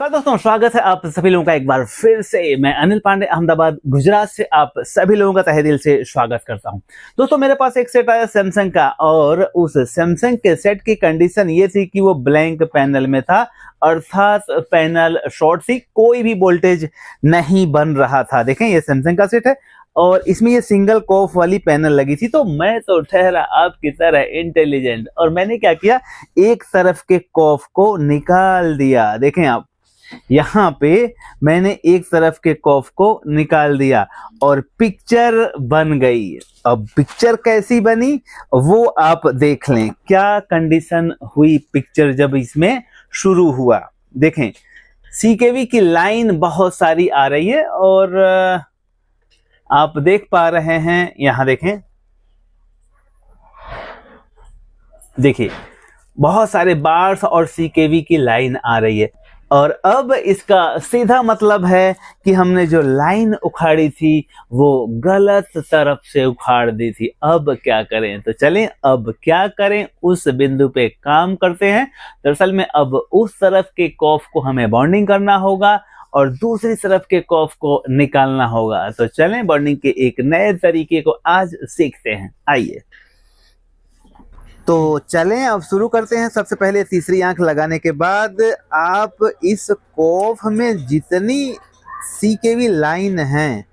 दोस्तों स्वागत है आप सभी लोगों का एक बार फिर से। मैं अनिल पांडे अहमदाबाद गुजरात से आप सभी लोगों का तहे दिल से स्वागत करता हूं। दोस्तों मेरे पास एक सेट आया सैमसंग का और उस सैमसंग के सेट की कंडीशन ये थी कि वो ब्लैंक पैनल में था, अर्थात पैनल शॉर्ट थी, कोई भी वोल्टेज नहीं बन रहा था। देखें ये सैमसंग का सेट है और इसमें ये सिंगल कॉफ वाली पैनल लगी थी। तो मैं तो ठहरा आपकी तरह इंटेलिजेंट और मैंने क्या किया, एक तरफ के कॉफ को निकाल दिया। देखें आप यहाँ पे मैंने एक तरफ के कॉफ को निकाल दिया और पिक्चर बन गई। अब पिक्चर कैसी बनी वो आप देख लें, क्या कंडीशन हुई पिक्चर जब इसमें शुरू हुआ। देखें सीकेवी की लाइन बहुत सारी आ रही है और आप देख पा रहे हैं, यहां देखें, देखिए बहुत सारे बार्स और सीकेवी की लाइन आ रही है। और अब इसका सीधा मतलब है कि हमने जो लाइन उखाड़ी थी वो गलत तरफ से उखाड़ दी थी। अब क्या करें, तो चलें अब क्या करें उस बिंदु पे काम करते हैं। दरअसल में अब उस तरफ के कॉफ को हमें बॉन्डिंग करना होगा और दूसरी तरफ के कॉफ को निकालना होगा। तो चलें बॉन्डिंग के एक नए तरीके को आज सीखते हैं। आइए तो चलें अब शुरू करते हैं। सबसे पहले तीसरी आंख लगाने के बाद आप इस कॉफ में जितनी सीकेवी लाइन है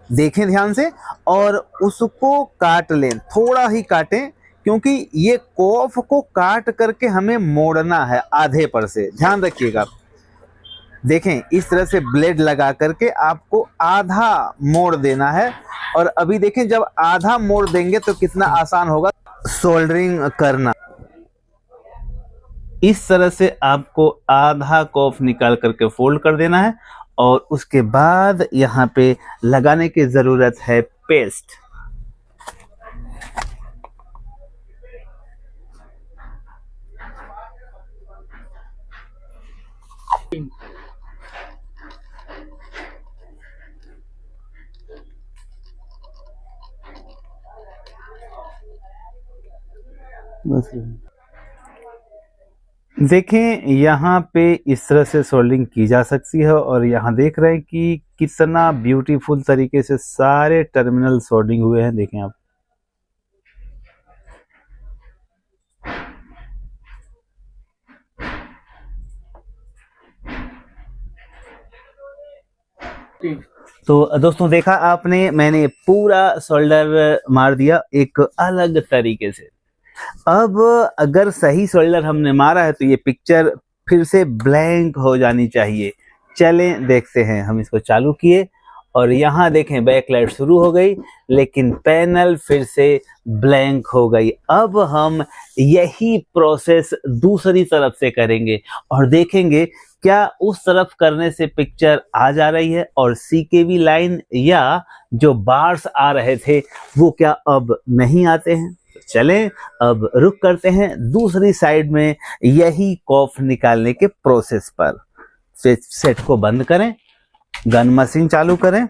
देखें ध्यान से और उसको काट लें, थोड़ा ही काटें क्योंकि ये कॉफ को काट करके हमें मोड़ना है आधे पर से। ध्यान रखिएगा, देखें इस तरह से ब्लेड लगा करके आपको आधा मोड़ देना है। और अभी देखें जब आधा मोड़ देंगे तो कितना आसान होगा सोल्डरिंग करना। इस तरह से आपको आधा कॉफ निकाल करके फोल्ड कर देना है और उसके बाद यहाँ पे लगाने की जरूरत है पेस्ट। बस देखें यहाँ पे इस तरह से सोल्डिंग की जा सकती है और यहाँ देख रहे हैं कि कितना ब्यूटीफुल तरीके से सारे टर्मिनल सोल्डिंग हुए हैं। देखें आप, तो दोस्तों देखा आपने, मैंने पूरा सोल्डर मार दिया एक अलग तरीके से। अब अगर सही सोल्डर हमने मारा है तो ये पिक्चर फिर से ब्लैंक हो जानी चाहिए। चलें देखते हैं। हम इसको चालू किए और यहाँ देखें बैकलाइट शुरू हो गई लेकिन पैनल फिर से ब्लैंक हो गई। अब हम यही प्रोसेस दूसरी तरफ से करेंगे और देखेंगे क्या उस तरफ करने से पिक्चर आ जा रही है और सीकेवी लाइन या जो बार्स आ रहे थे वो क्या अब नहीं आते हैं। चलें अब रुक करते हैं दूसरी साइड में यही कॉफ निकालने के प्रोसेस पर। सेट को बंद करें, गन मशीन चालू करें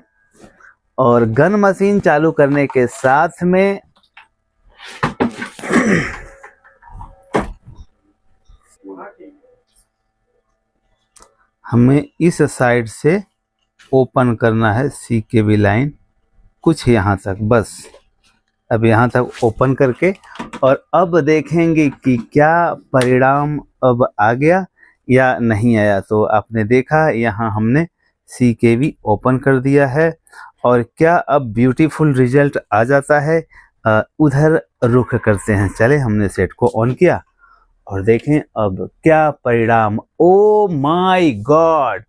और गन मशीन चालू करने के साथ में हमें इस साइड से ओपन करना है सीकेवी लाइन कुछ यहाँ तक, बस अब यहाँ तक ओपन करके और अब देखेंगे कि क्या परिणाम अब आ गया या नहीं आया। तो आपने देखा यहाँ हमने सीकेवी ओपन कर दिया है और क्या अब ब्यूटीफुल रिजल्ट आ जाता है। उधर रुख करते हैं। चले हमने सेट को ऑन किया और देखें अब क्या परिणाम। ओ माय गॉड,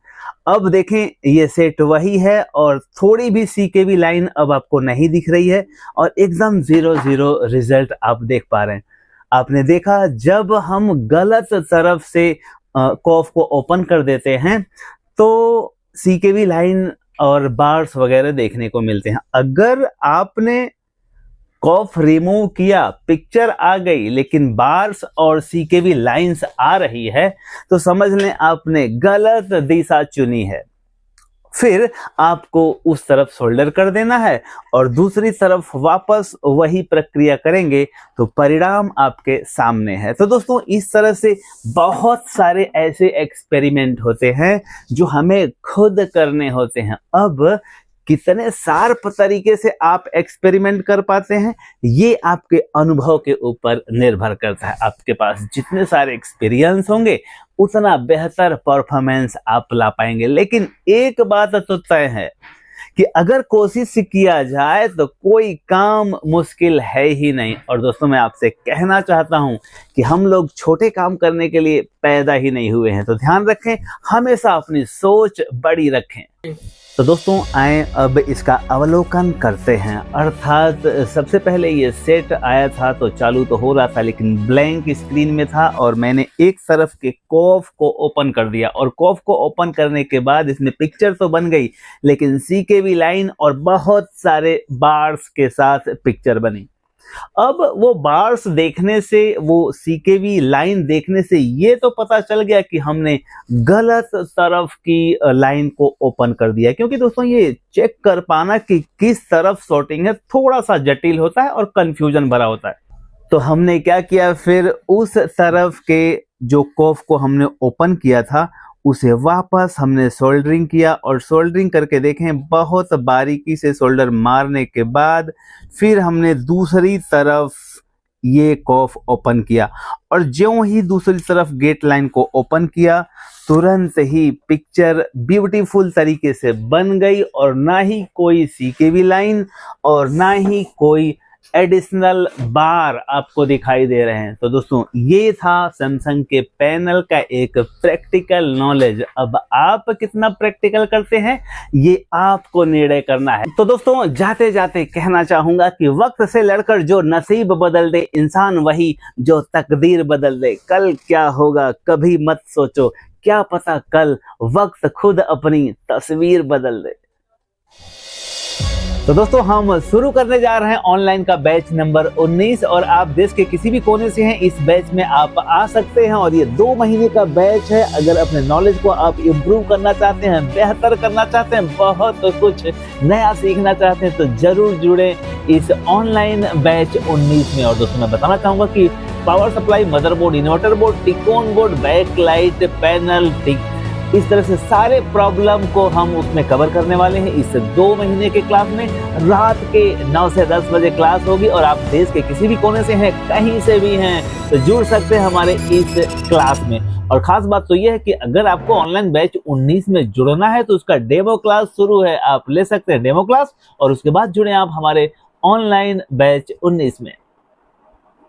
अब देखें ये सेट वही है और थोड़ी भी सीकेवी लाइन अब आपको नहीं दिख रही है और एकदम 0-0 रिजल्ट आप देख पा रहे हैं। आपने देखा जब हम गलत तरफ से कॉफ को ओपन कर देते हैं तो सीकेवी लाइन और बार्स वगैरह देखने को मिलते हैं। अगर आपने कॉफ रिमूव किया, पिक्चर आ गई लेकिन बार्स और सीकेवी लाइंस आ रही है तो समझ लें आपने गलत दिशा चुनी है। फिर आपको उस तरफ सोल्डर कर देना है और दूसरी तरफ वापस वही प्रक्रिया करेंगे तो परिणाम आपके सामने है। तो दोस्तों इस तरह से बहुत सारे ऐसे एक्सपेरिमेंट होते हैं जो हमें खुद करने होते हैं। अब कितने शार्प तरीके से आप एक्सपेरिमेंट कर पाते हैं ये आपके अनुभव के ऊपर निर्भर करता है। आपके पास जितने सारे एक्सपीरियंस होंगे उतना बेहतर परफॉर्मेंस आप ला पाएंगे। लेकिन एक बात तो तय है कि अगर कोशिश किया जाए तो कोई काम मुश्किल है ही नहीं। और दोस्तों मैं आपसे कहना चाहता हूं कि हम लोग छोटे काम करने के लिए पैदा ही नहीं हुए हैं। तो ध्यान रखें, हमेशा अपनी सोच बड़ी रखें। तो दोस्तों आए अब इसका अवलोकन करते हैं। अर्थात सबसे पहले ये सेट आया था तो चालू तो हो रहा था लेकिन ब्लैंक स्क्रीन में था और मैंने एक तरफ के कॉफ को ओपन कर दिया और कॉफ को ओपन करने के बाद इसमें पिक्चर तो बन गई लेकिन सीकेवी लाइन और बहुत सारे बार्स के साथ पिक्चर बनी। अब वो बार्स देखने से, वो सीकेवी लाइन देखने से ये तो पता चल गया कि हमने गलत तरफ की लाइन को ओपन कर दिया, क्योंकि दोस्तों ये चेक कर पाना कि किस तरफ सॉर्टिंग है थोड़ा सा जटिल होता है और कंफ्यूजन भरा होता है। तो हमने क्या किया, फिर उस तरफ के जो कॉफ को हमने ओपन किया था उसे वापस हमने सोल्डरिंग किया और सोल्डरिंग करके देखें बहुत बारीकी से सोल्डर मारने के बाद फिर हमने दूसरी तरफ ये कॉफ ओपन किया और ज्यों ही दूसरी तरफ गेट लाइन को ओपन किया तुरंत ही पिक्चर ब्यूटीफुल तरीके से बन गई और ना ही कोई सीकेवी लाइन और ना ही कोई एडिशनल बार आपको दिखाई दे रहे हैं। तो दोस्तों ये था सैमसंग के पैनल का एक प्रैक्टिकल नॉलेज। अब आप कितना प्रैक्टिकल करते हैं ये आपको निर्णय करना है। तो दोस्तों जाते जाते कहना चाहूंगा कि वक्त से लड़कर जो नसीब बदल दे इंसान वही जो तकदीर बदल दे। कल क्या होगा कभी मत सोचो, क्या पता कल वक्त खुद अपनी तस्वीर बदल दे। तो दोस्तों हम शुरू करने जा रहे हैं ऑनलाइन का बैच नंबर 19 और आप देश के किसी भी कोने से हैं इस बैच में आप आ सकते हैं और ये 2 महीने का बैच है। अगर अपने नॉलेज को आप इम्प्रूव करना चाहते हैं, बेहतर करना चाहते हैं, बहुत कुछ नया सीखना चाहते हैं तो जरूर जुड़े इस ऑनलाइन बैच 19 में। और दोस्तों मैं बताना चाहूंगा कि power supply, motherboard, inverter board, टिकोन बोर्ड, बैक लाइट, पैनल, इस तरह से सारे प्रॉब्लम को हम उसमें कवर करने वाले हैं इस 2 महीने के क्लास में। रात के 9 से 10 बजे क्लास होगी और आप देश के किसी भी कोने से हैं, कहीं से भी हैं तो जुड़ सकते हैं हमारे इस क्लास में। और खास बात तो ये है कि अगर आपको ऑनलाइन बैच 19 में जुड़ना है तो उसका डेमो क्लास शुरू है, आप ले सकते हैं डेमो क्लास और उसके बाद जुड़े आप हमारे ऑनलाइन बैच 19 में।